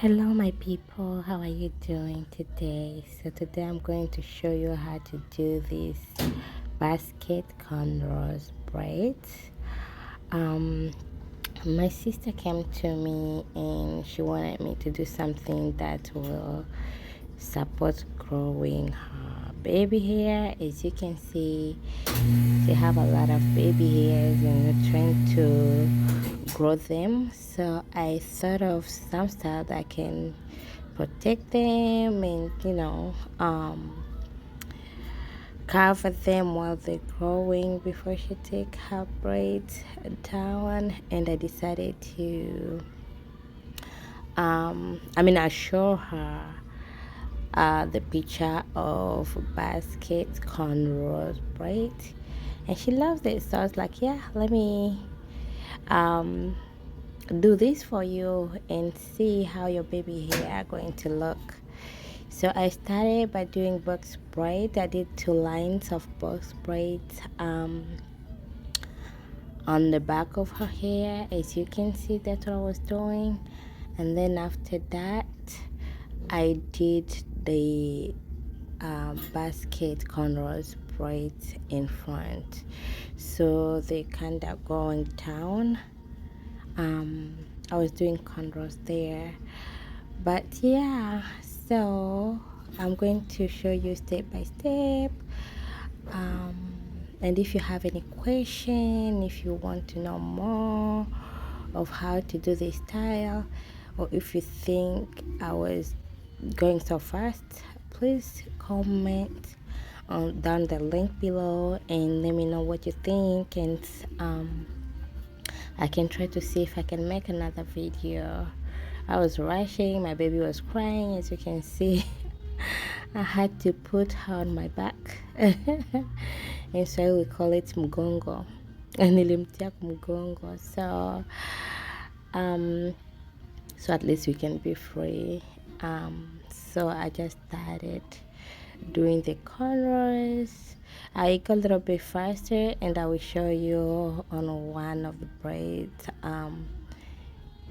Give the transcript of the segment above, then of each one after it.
Hello my people, how are you doing today? So today I'm going to show you how to do this basket cornrows braids. My sister came to me and she wanted me to do something that will support growing her baby hair. As you can see, she have a lot of baby hairs and we're trying to grow them. So I thought of some style that can protect them and cover them while they're growing before she take her braids down. And I decided to I show her the picture of basket cornrows braids and she loves it. So I was like, yeah, let me do this for you and see how your baby hair are going to look. So I started by doing box braids. I did 2 lines of box braids on the back of her hair. As you can see, that's what I was doing. And then after that I did the basket cornrows braids in front, so they kind of going down. I was doing cornrows there, but yeah, so I'm going to show you step by step. And if you have any question, if you want to know more of how to do this style, or if you think I was going so fast, please comment down the link below and let me know what you think, and I can try to see if I can make another video. I was rushing, my baby was crying, as you can see. I had to put her on my back. And so we call it mgongo. Nilimtia mgongo. So at least we can be free. So I just started doing the cornrows. I go a little bit faster and I will show you on one of the braids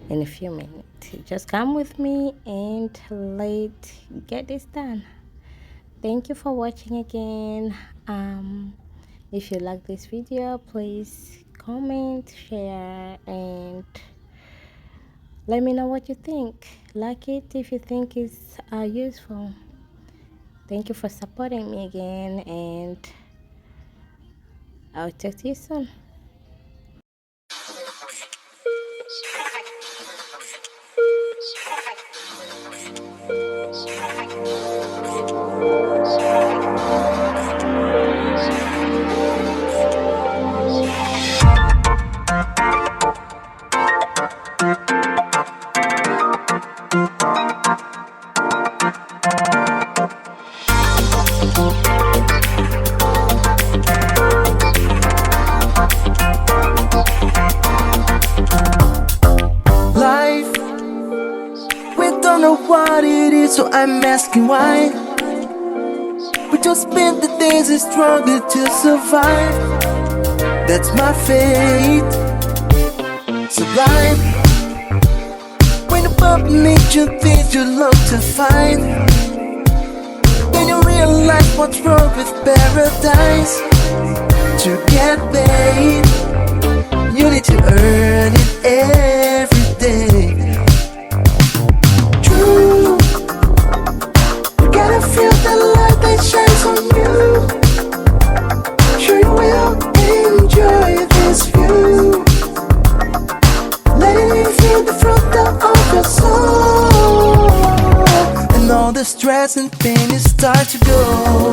in a few minutes. Just come with me and let's get this done. Thank you for watching again. If you like this video, please comment, share, and let me know what you think. Like it if you think it's useful. Thank you for supporting me again, and I'll talk to you soon. What it is, so I'm asking why. We just spend the days and struggle to survive. That's my fate. Sublime. When above nature things you love to find, then you realize what's wrong with paradise. To get paid, you need to earn it every day. Feel the light that shines on you. Sure you will enjoy this view. Letting you feel the fruit of your soul, and all the stress and pain is start to go.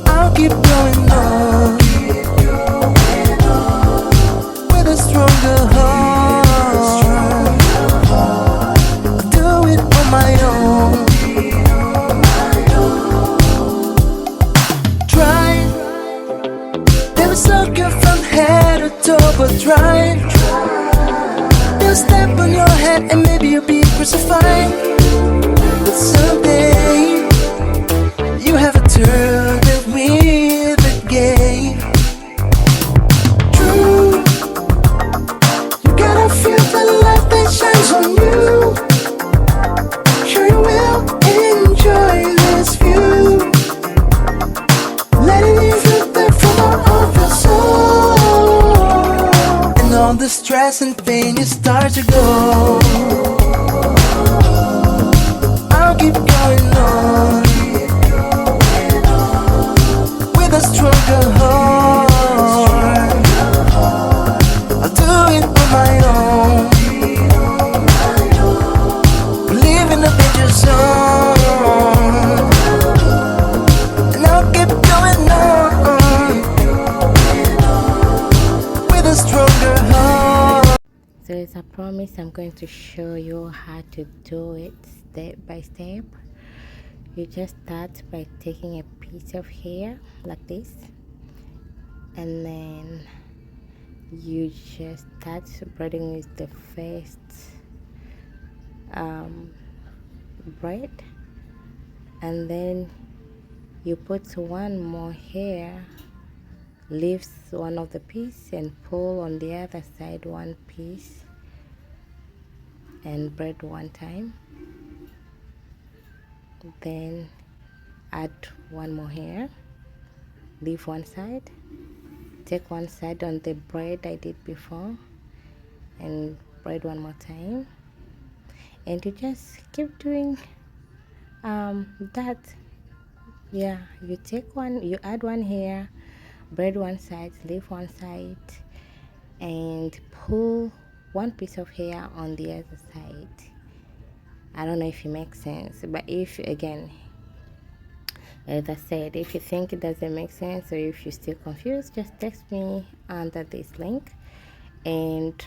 I'll keep going on with a stronger heart. I'll do it on my own. Sucker from head to toe, but try. They'll step on your head and maybe you'll be crucified. But someday you have a turn that with the game. True, you gotta feel the light that shines stress and pain you start to go. I'll keep going on with a stronger heart. I'll do it on my own. We live in a danger zone, and I'll keep going on with a stronger heart. So as I promised, I'm going to show you how to do it step by step. You just start by taking a piece of hair like this, and then you just start braiding with the first braid, and then you put one more hair, leaves one of the piece and pull on the other side one piece and braid one time, then add one more hair, leave one side, take one side on the braid I did before and braid one more time, and you just keep doing that. Yeah, you take one, you add one hair, braid one side, leave one side, and pull one piece of hair on the other side. I don't know if it makes sense, but if, again, as I said, if you think it doesn't make sense or if you're still confused, just text me under this link and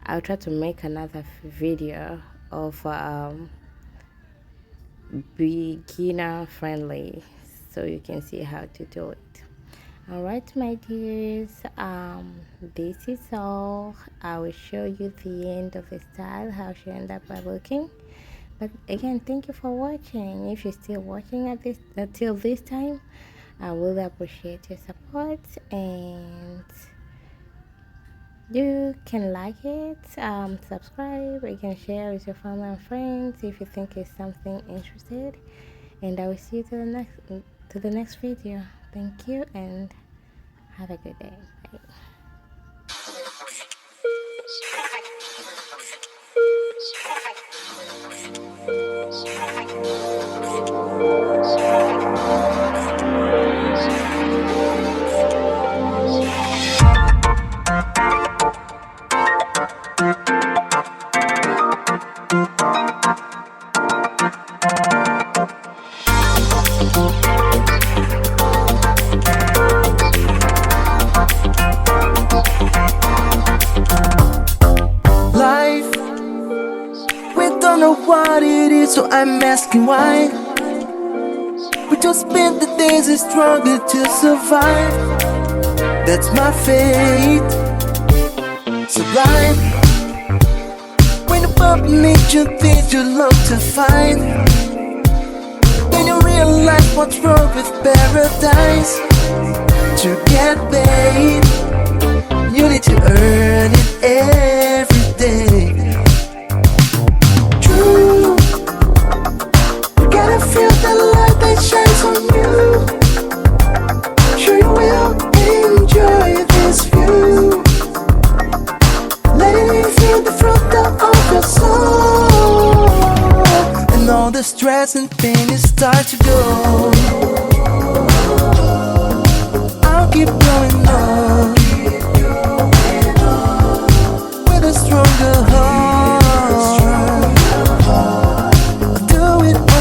I'll try to make another video of beginner friendly so you can see how to do it. All right, my dears, this is all. I will show you the end of the style, how she ended up by looking. But again, thank you for watching. If you're still watching at this until this time, I really appreciate your support, and you can like it, subscribe, you can share with your family and friends if you think it's something interested, and I will see you to the next video. Thank you and have a good day. Bye. What it is, so I'm asking why. We just spend the days and struggle to survive. That's my fate. Sublime. When the bump makes you think you love to find, then you realize what's wrong with paradise. To get paid, you need to earn it every day. Feel the light that shines on you. Sure you will enjoy this view. Letting you feel the front of your soul, and all the stress and pain is start to go. I'll keep going on with a stronger heart.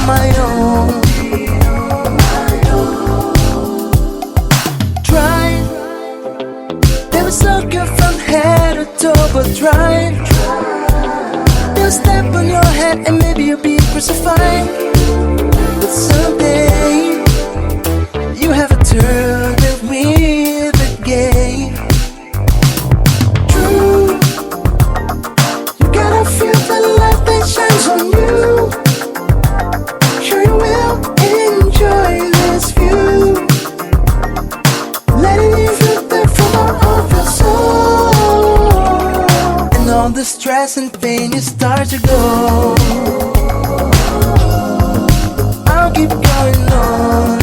My own. Try. Never suck you from head to toe, but try. They'll step on your head and maybe you'll be crucified. But someday you have a turn with the game. True. You gotta feel the light that shines on you. Sure you will enjoy this view. Letting you feel the from of your soul, and all the stress and pain you start to go. I'll keep going on